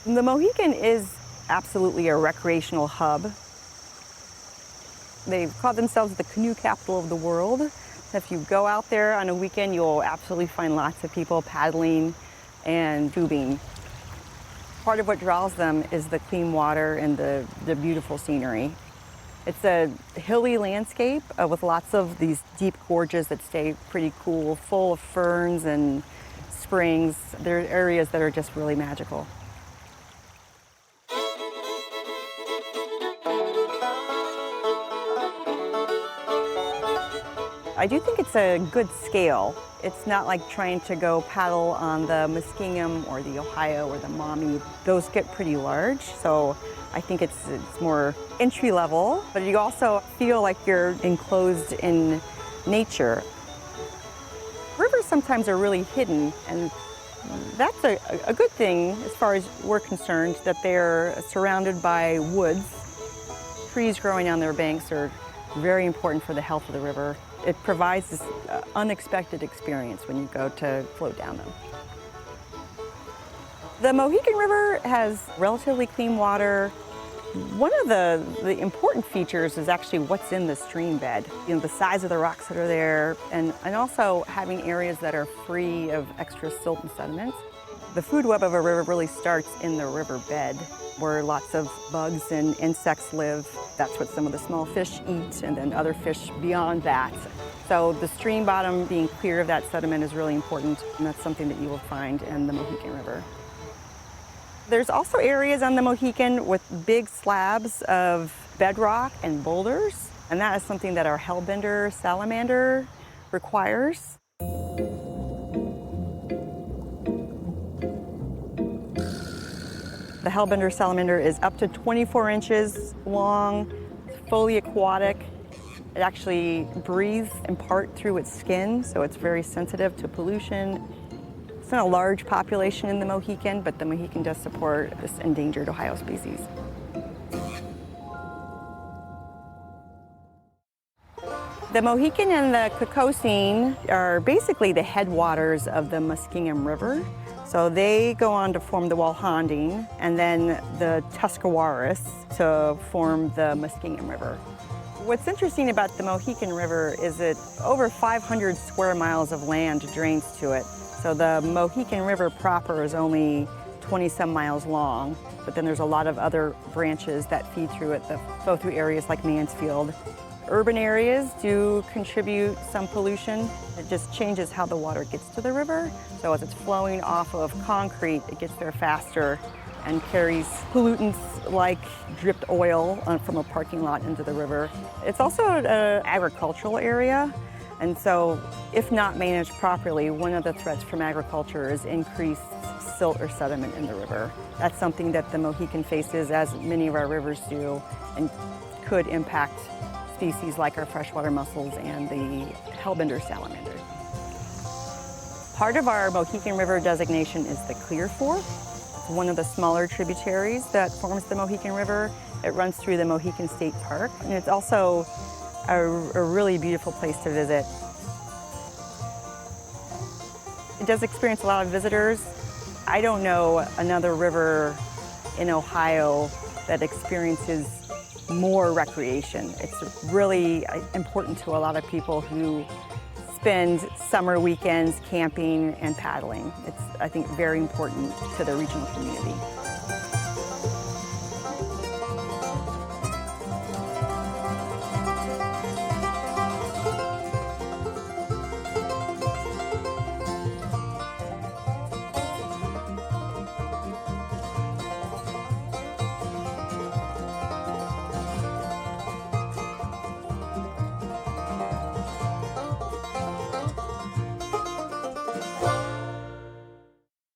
The Mohican is absolutely a recreational hub. They've called themselves the canoe capital of the world. If you go out there on a weekend, you'll absolutely find lots of people paddling and tubing. Part of what draws them is the clean water and the beautiful scenery. It's a hilly landscape with lots of these deep gorges that stay pretty cool, full of ferns and springs. There are areas that are just really magical. I do think it's a good scale. It's not like trying to go paddle on the Muskingum or the Ohio or the Maumee. Those get pretty large, so I think it's more entry level, but you also feel like you're enclosed in nature. Rivers sometimes are really hidden, and that's a good thing as far as we're concerned, that they're surrounded by woods. Trees growing on their banks are very important for the health of the river. It provides this unexpected experience when you go to float down them. The Mohican River has relatively clean water. One of the important features is actually what's in the stream bed. You know, the size of the rocks that are there, and also having areas that are free of extra silt and sediments. The food web of a river really starts in the river bed, where lots of bugs and insects live. That's what some of the small fish eat, and then other fish beyond that. So the stream bottom being clear of that sediment is really important, and that's something that you will find in the Mohican River. There's also areas on the Mohican with big slabs of bedrock and boulders, and that is something that our hellbender salamander requires. The hellbender salamander is up to 24 inches long, fully aquatic. It actually breathes in part through its skin, so it's very sensitive to pollution. It's not a large population in the Mohican, but the Mohican does support this endangered Ohio species. The Mohican and the Kokosine are basically the headwaters of the Muskingum River. So they go on to form the Walhanding, and then the Tuscarawas to form the Muskingum River. What's interesting about the Mohican River is that over 500 square miles of land drains to it. So the Mohican River proper is only 20-some miles long, but then there's a lot of other branches that feed through it that flow through areas like Mansfield. Urban areas do contribute some pollution. It just changes how the water gets to the river. So as it's flowing off of concrete, it gets there faster and carries pollutants like dripped oil from a parking lot into the river. It's also an agricultural area, and so if not managed properly, one of the threats from agriculture is increased silt or sediment in the river. That's something that the Mohican faces, as many of our rivers do, and could impact species like our freshwater mussels and the hellbender salamander. Part of our Mohican River designation is the Clear Fork. It's one of the smaller tributaries that forms the Mohican River. It runs through the Mohican State Park, and it's also a really beautiful place to visit. It does experience a lot of visitors. I don't know another river in Ohio that experiences more recreation. It's really important to a lot of people who spend summer weekends camping and paddling. It's, I think, very important to the regional community.